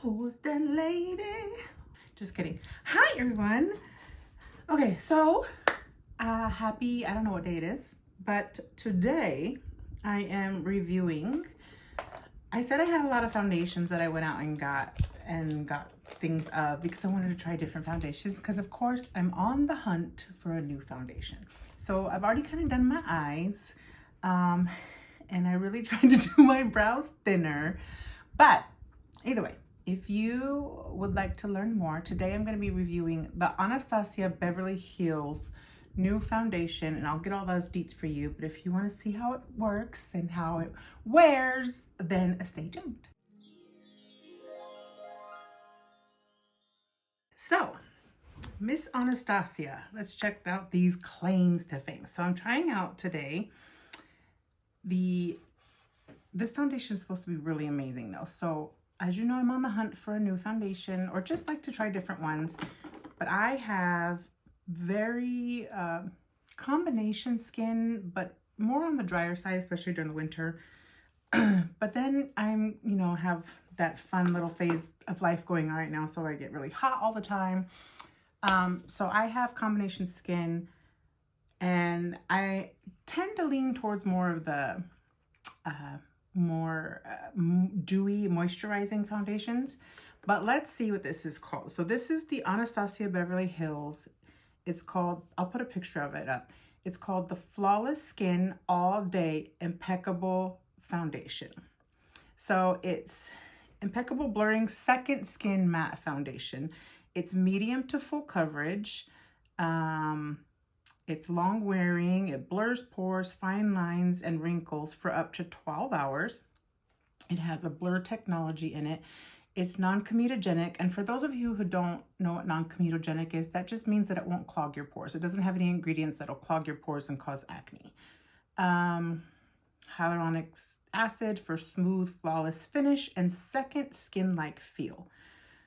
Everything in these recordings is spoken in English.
Who's that lady? Just kidding. Hi, everyone. Okay, so happy, I don't know what day it is, but today I am reviewing. I said I had a lot of foundations that I went out and got things of because I wanted to try different foundations because of course I'm on the hunt for a new foundation. So I've already kind of done my eyes and I really tried to do my brows thinner, but either way, if you would like to learn more, today I'm going to be reviewing the Anastasia Beverly Hills new foundation, and I'll get all those deets for you. But if you want to see how it works and how it wears, then stay tuned. So, Miss Anastasia, let's check out these claims to fame. So I'm trying out today this foundation is supposed to be really amazing though. So as you know, I'm on the hunt for a new foundation or just like to try different ones, but I have very combination skin, but more on the drier side, especially during the winter. But then I'm, have that fun little phase of life going on right now. So I get really hot all the time. So I have combination skin and I tend to lean towards more of the dewy moisturizing foundations, but let's see what this is called. So this is the Anastasia Beverly Hills. It's called, I'll put a picture of it up. It's called the Flawless Skin All Day Impeccable Foundation. So it's Impeccable Blurring Second Skin Matte Foundation. It's medium to full coverage. It's long wearing, it blurs pores, fine lines, and wrinkles for up to 12 hours. It has a blur technology in it. It's non-comedogenic, and for those of you who don't know what non-comedogenic is, that just means that it won't clog your pores. It doesn't have any ingredients that'll clog your pores and cause acne. Hyaluronic acid for smooth, flawless finish and second skin-like feel.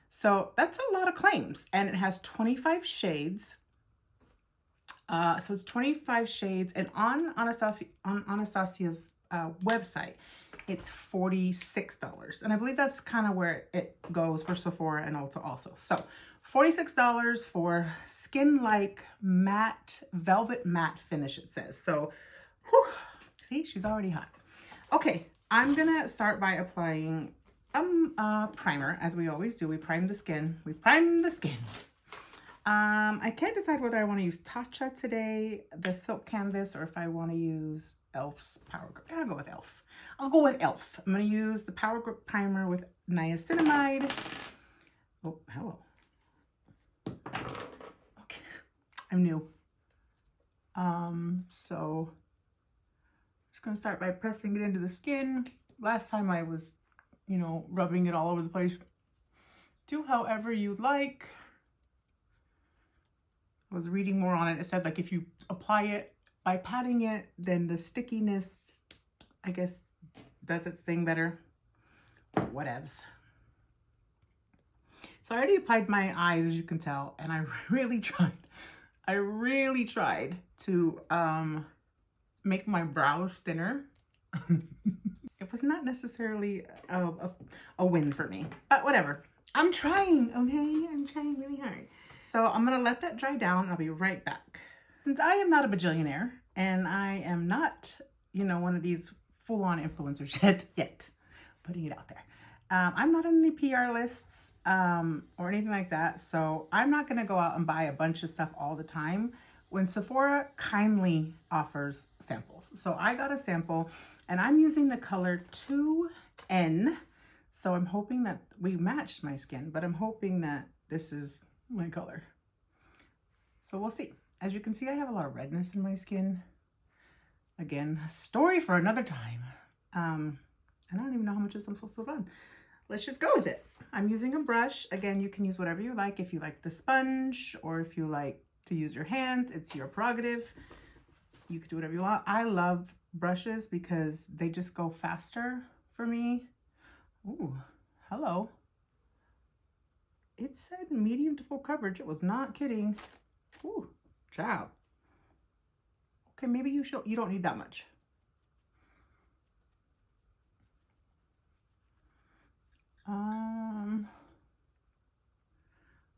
So that's a lot of claims, and it has 25 shades. So it's 25 shades, and on Anastasia's website, it's $46. And I believe that's kind of where it goes for Sephora and Ulta also. So $46 for skin-like matte, velvet matte finish, it says. So, whew, see, she's already hot. Okay, I'm gonna start by applying a primer, as we always do. We prime the skin. I can't decide whether I want to use Tatcha today, the Silk Canvas, or if I want to use E.L.F.'s Power Grip. I'll go with E.L.F. I'll go with E.L.F. I'm going to use the Power Grip Primer with niacinamide. Oh, hello. Okay, I'm new. So I'm just going to start by pressing it into the skin. Last time I was, rubbing it all over the place. Do however you'd like. I was reading more on it. It said like if you apply it by patting it, then the stickiness, I guess, does its thing better. Whatevs. So I already applied my eyes, as you can tell, and I really tried to make my brows thinner. It was not necessarily a win for me, but whatever. I'm trying, okay? I'm trying really hard. So I'm going to let that dry down. I'll be right back. Since I am not a bajillionaire and I am not, one of these full-on influencers yet, putting it out there. I'm not on any PR lists or anything like that. So I'm not going to go out and buy a bunch of stuff all the time when Sephora kindly offers samples. So I got a sample and I'm using the color 2N. So I'm hoping that we matched my skin, but I'm hoping that this is my color. So we'll see. As you can see, I have a lot of redness in my skin. Again, a story for another time. I don't even know how much I'm supposed to run. Let's just go with it. I'm using a brush. Again, you can use whatever you like. If you like the sponge or if you like to use your hand, it's your prerogative. You can do whatever you want. I love brushes because they just go faster for me. Ooh, hello. It said medium to full coverage. It was not kidding. Ooh, child. Okay, maybe you don't need that much.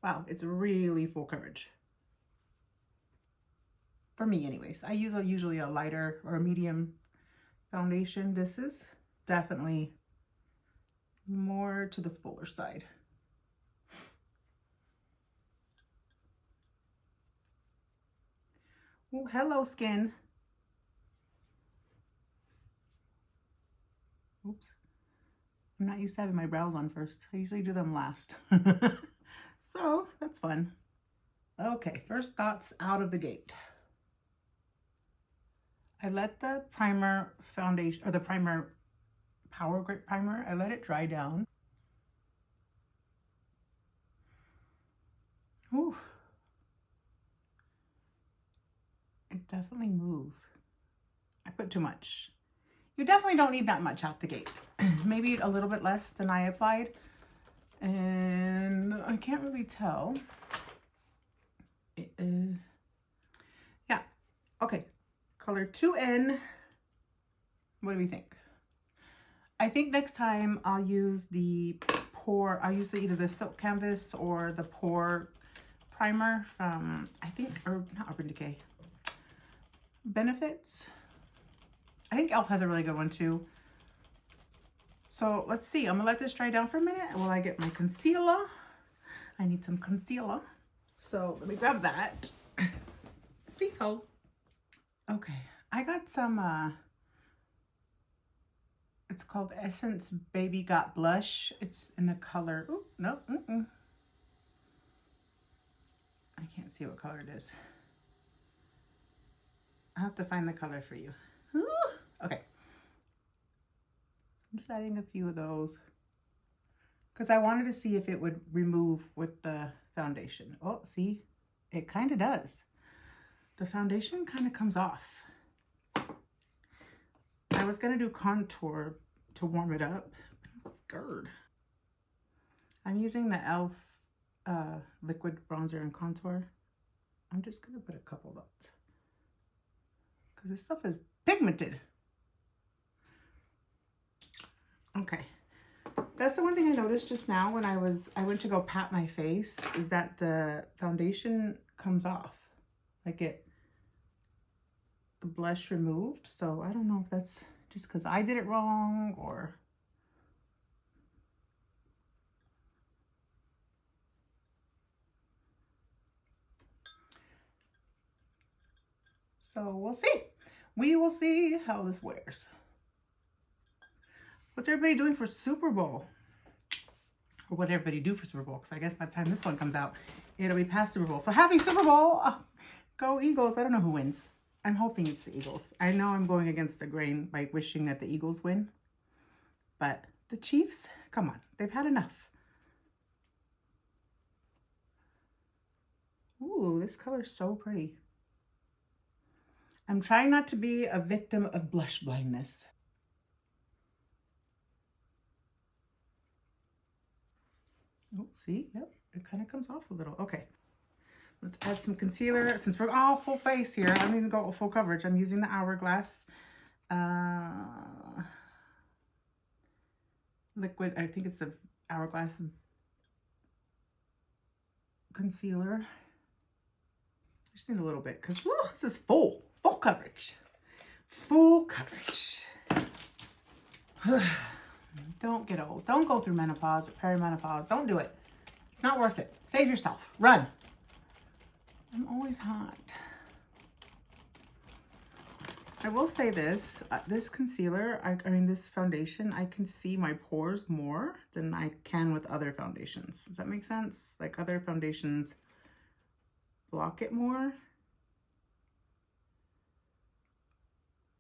Wow, it's really full coverage. For me anyways. I use usually a lighter or a medium foundation. This is definitely more to the fuller side. Oh, hello skin. Oops. I'm not used to having my brows on first. I usually do them last. So that's fun. Okay, first thoughts out of the gate. I let the primer foundation, or the primer Power Grip Primer, I let it dry down. Ooh. It definitely moves. I put too much. You definitely don't need that much out the gate. Maybe a little bit less than I applied. And I can't really tell. Yeah. Okay. Color 2N. What do we think? I think next time I'll use the Pore. I'll use either the Silk Canvas or the Pore Primer from, I think, or not Urban Decay. Benefits. I think E.L.F. has a really good one too. So let's see. I'm gonna let this dry down for a minute while I get my concealer. I need some concealer. So let me grab that. Please hold. Okay, I got some, it's called Essence Baby Got Blush. It's in the color, oh, no, I can't see what color it is. I'll have to find the color for you. Ooh, okay. I'm just adding a few of those because I wanted to see if it would remove with the foundation. Oh, see, it kind of does. The foundation kind of comes off. I was going to do contour to warm it up. I'm scared. I'm using the E.L.F. liquid bronzer and contour. I'm just going to put a couple dots because this stuff is pigmented. Okay. That's the one thing I noticed just now when I went to go pat my face, is that the foundation comes off. Like the blush removed. So I don't know if that's just because I did it wrong or. So we'll see. We will see how this wears. What's everybody doing for Super Bowl? Or what everybody do for Super Bowl? Because I guess by the time this one comes out, it'll be past Super Bowl. So happy Super Bowl! Oh, go Eagles! I don't know who wins. I'm hoping it's the Eagles. I know I'm going against the grain by wishing that the Eagles win. But the Chiefs, come on. They've had enough. Ooh, this color is so pretty. I'm trying not to be a victim of blush blindness. Oh, see? Yep, it kind of comes off a little. Okay. Let's add some concealer. Since we're all full face here, I don't even go full coverage. I'm using the Hourglass liquid. I think it's the Hourglass concealer. I just need a little bit because this is full coverage. Full coverage. Don't get old. Don't go through menopause or perimenopause. Don't do it. It's not worth it. Save yourself. Run. I'm always hot. I will say this, this concealer, I mean this foundation, I can see my pores more than I can with other foundations. Does that make sense? Like other foundations block it more.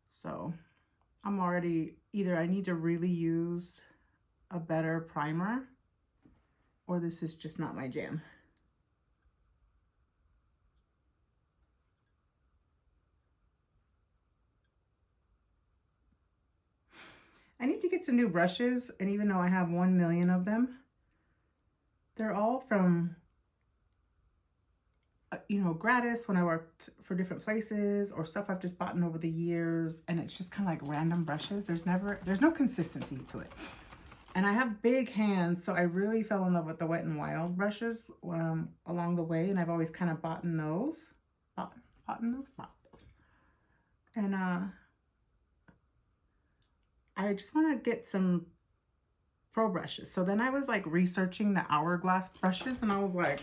So I'm already, either I need to really use a better primer or this is just not my jam. I need to get some new brushes, and even though I have 1 million of them, they're all from, you know, gratis when I worked for different places or stuff I've just bought over the years, and it's just kind of like random brushes. There's no consistency to it. And I have big hands, so I really fell in love with the Wet n Wild brushes along the way, and I've always kind of bought in those. Bought in those? Bought those. And I just want to get some pro brushes. So then I was like researching the Hourglass brushes, and I was like,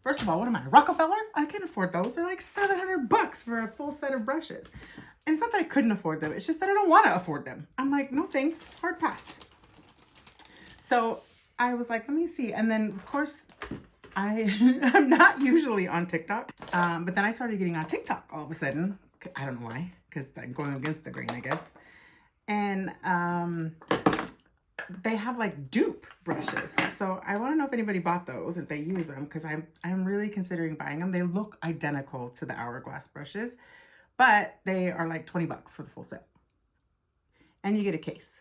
first of all, what am I, Rockefeller? I can't afford those. They're like $700 for a full set of brushes. And it's not that I couldn't afford them. It's just that I don't want to afford them. I'm like, no thanks, hard pass. So I was like, let me see. And then of course, I'm not usually on TikTok. But then I started getting on TikTok all of a sudden. I don't know why, because I'm going against the grain, I guess. And they have like dupe brushes. So I want to know if anybody bought those, if they use them, because I'm really considering buying them. They look identical to the Hourglass brushes, but they are like 20 bucks for the full set. And you get a case.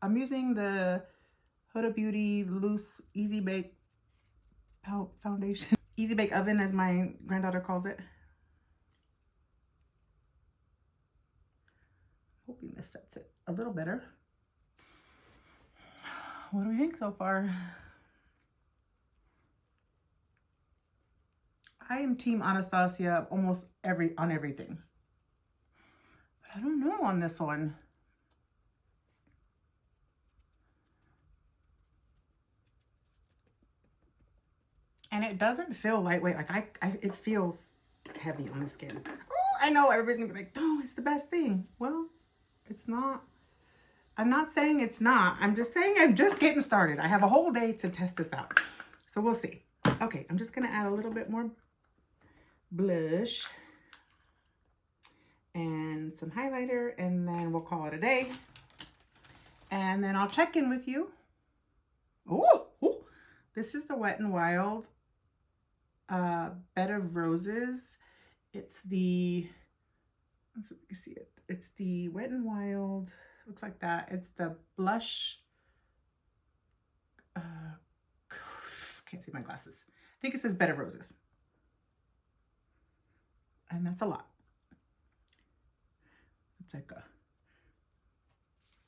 I'm using the Huda Beauty Loose Easy Bake Foundation. Easy Bake Oven, as my granddaughter calls it. Hoping this sets it a little better. What do we think so far? I am team Anastasia almost on everything. But I don't know on this one. And it doesn't feel lightweight. Like it feels heavy on the skin. Oh, I know everybody's gonna be like, no, it's the best thing. Well, it's not. I'm not saying it's not. I'm just saying I'm just getting started. I have a whole day to test this out. So we'll see. Okay, I'm just gonna add a little bit more blush and some highlighter, and then we'll call it a day. And then I'll check in with you. Oh, this is the Wet n Wild Bed of Roses. It's the, let's see if you see it. It's the Wet n Wild, looks like that. It's the blush. Can't see my glasses. I think it says Bed of Roses. And that's a lot. It's like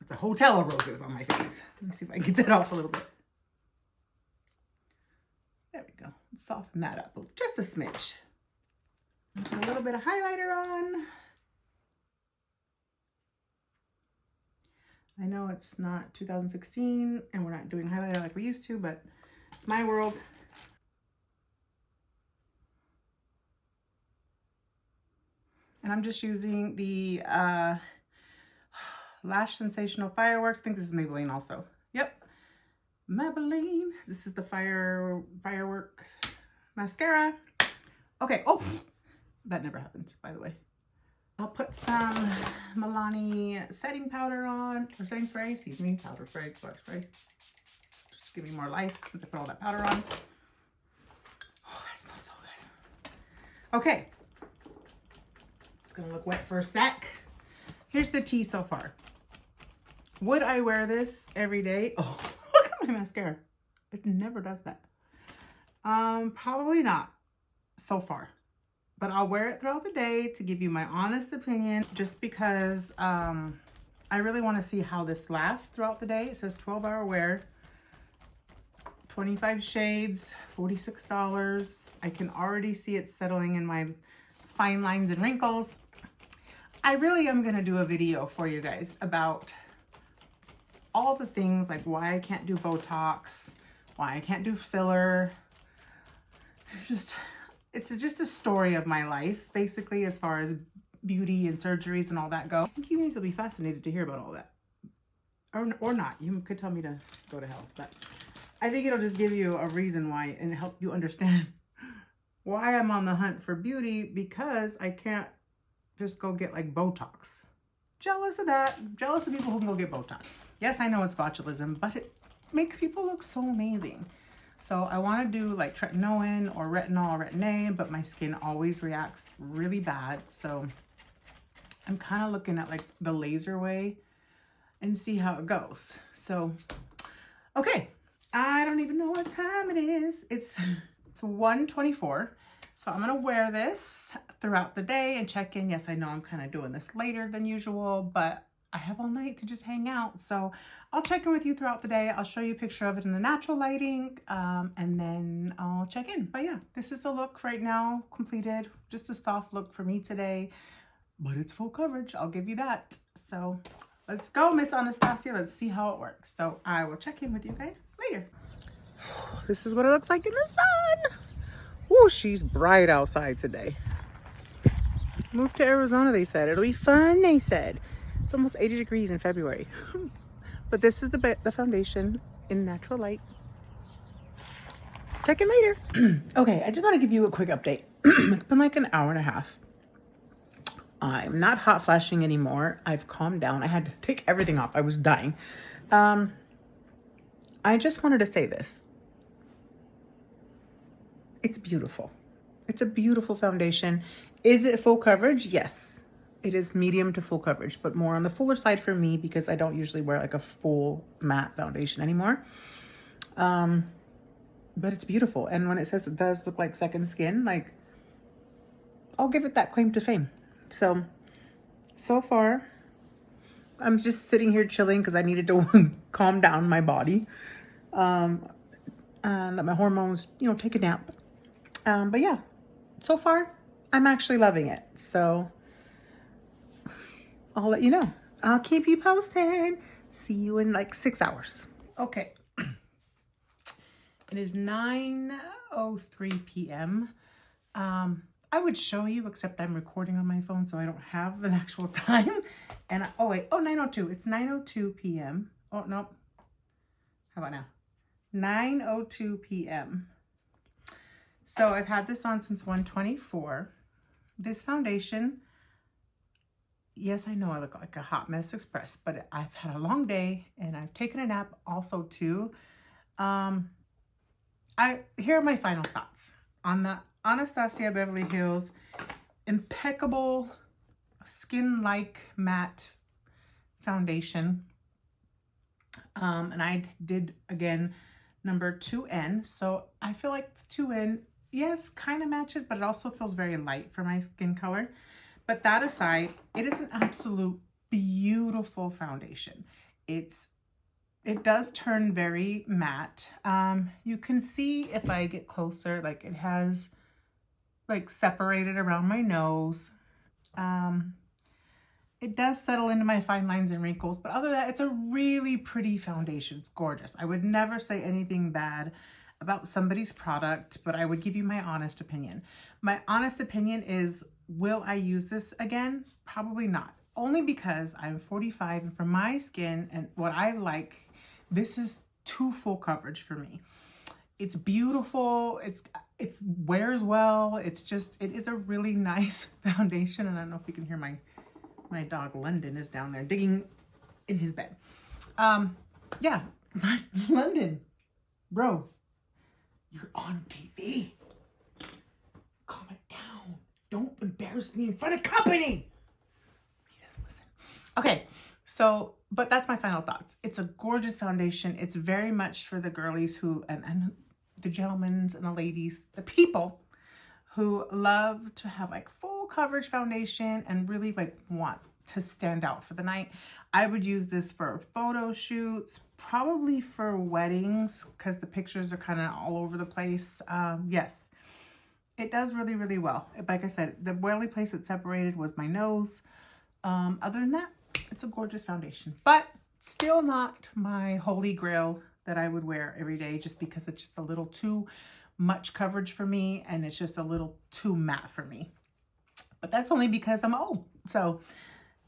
it's a hotel of roses on my face. Let me see if I can get that off a little bit. There we go. Soften that up just a smidge. Put a little bit of highlighter on. I know it's not 2016 and we're not doing highlighter like we used to, but it's my world. And I'm just using the Lash Sensational Fireworks. I think this is Maybelline also. Yep. Maybelline. This is the Fireworks mascara. Okay. Oh, that never happened, by the way. I'll put some Milani setting powder on, or setting spray, excuse me, powder spray, spray. Just give me more life since I put all that powder on. Oh, that smells so good. Okay. It's gonna look wet for a sec. Here's the tea so far. Would I wear this every day? Oh, look at my mascara. It never does that. Probably not so far. But I'll wear it throughout the day to give you my honest opinion, just because I really want to see how this lasts throughout the day. It says 12-hour wear, 25 shades, $46. I can already see it settling in my fine lines and wrinkles. I really am going to do a video for you guys about all the things, like why I can't do Botox, why I can't do filler. It's just a story of my life, basically, as far as beauty and surgeries and all that go. I think you guys will be fascinated to hear about all that. Or not. You could tell me to go to hell. But I think it'll just give you a reason why and help you understand why I'm on the hunt for beauty, because I can't just go get like Botox. Jealous of that. Jealous of people who can go get Botox. Yes, I know it's botulism, but it makes people look so amazing. So I want to do like tretinoin or retinol or retin-A, but my skin always reacts really bad. So I'm kind of looking at like the laser way and see how it goes. So, okay. I don't even know what time it is. It's 1:24. So I'm going to wear this throughout the day and check in. Yes, I know I'm kind of doing this later than usual, but I have all night to just hang out. So I'll check in with you throughout the day. I'll show you a picture of it in the natural lighting, and then I'll check in. But yeah, this is the look right now, completed. Just a soft look for me today, but it's full coverage. I'll give you that. So let's go, Miss Anastasia. Let's see how it works. So I will check in with you guys later. This is what it looks like in the sun. Oh, she's bright outside today. Move to Arizona, they said. It'll be fun, they said. It's almost 80 degrees in February. But this is the foundation in natural light. Check in later. Okay, I just want to give you a quick update. It's been like an hour and a half. I'm not hot flashing anymore. I've calmed down. I had to take everything off. I was dying. I just wanted to say this. It's beautiful. It's a beautiful foundation. Is it full coverage? Yes. It is medium to full coverage, but more on the fuller side for me because I don't usually wear like a full matte foundation anymore. But it's beautiful. And when it says it does look like second skin, like, I'll give it that claim to fame. So far, I'm just sitting here chilling because I needed to calm down my body. And let my hormones, take a nap. But yeah, so far, I'm actually loving it. So I'll let you know. I'll keep you posted. See you in like 6 hours. Okay. It is 9:03 p.m. I would show you, except I'm recording on my phone, so I don't have the actual time. And 9:02. It's 9:02 p.m. Oh, no. How about now? 9:02 p.m. So I've had this on since 1:24. This foundation, yes, I know I look like a hot mess express, but I've had a long day and I've taken a nap also too. Here are my final thoughts on the Anastasia Beverly Hills Impeccable Skin-like Matte Foundation. And I did, again, number 2N. So I feel like the 2N, yes, kind of matches, but it also feels very light for my skin color. But that aside, it is an absolute beautiful foundation. It does turn very matte. You can see if I get closer, like it has like separated around my nose. It does settle into my fine lines and wrinkles, but other than that, it's a really pretty foundation. It's gorgeous. I would never say anything bad about somebody's product, but I would give you my honest opinion. My honest opinion is, will I use this again? Probably not. Only because I'm 45 and for my skin and what I like, this is too full coverage for me. It's beautiful. It wears well. It is a really nice foundation. And I don't know if you can hear my dog London is down there digging in his bed. Yeah, London, bro, you're on TV. Calm it down. Don't embarrass me in front of company. He doesn't listen. Okay, so, but that's my final thoughts. It's a gorgeous foundation. It's very much for the girlies who, and the gentlemen and the ladies, the people who love to have like full coverage foundation and really like want to stand out for the night. I would use this for photo shoots, probably for weddings because the pictures are kind of all over the place. Yes, it does really, really well. Like I said, the only place it separated was my nose. Other than that, it's a gorgeous foundation, but still not my holy grail that I would wear every day just because it's just a little too much coverage for me and it's just a little too matte for me. But that's only because I'm old. So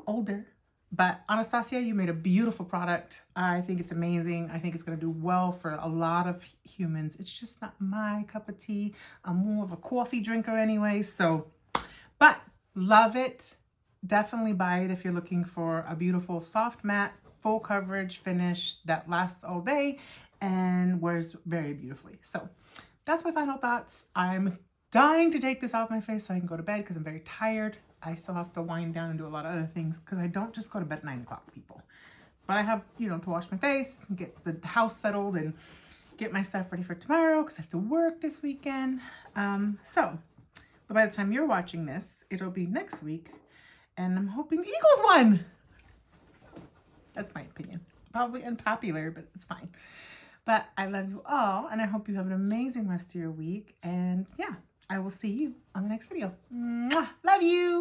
older. But Anastasia, you made a beautiful product. I think it's amazing. I think it's going to do well for a lot of humans. It's just not my cup of tea. I'm more of a coffee drinker anyway. So, but love it. Definitely buy it if you're looking for a beautiful soft matte full coverage finish that lasts all day and wears very beautifully. So that's my final thoughts. I'm dying to take this off my face so I can go to bed because I'm very tired. I still have to wind down and do a lot of other things because I don't just go to bed at 9 o'clock, people. But I have, to wash my face, get the house settled, and get my stuff ready for tomorrow because I have to work this weekend. But by the time you're watching this, it'll be next week. And I'm hoping the Eagles won. That's my opinion. Probably unpopular, but it's fine. But I love you all, and I hope you have an amazing rest of your week. And yeah, I will see you on the next video. Mwah! Love you!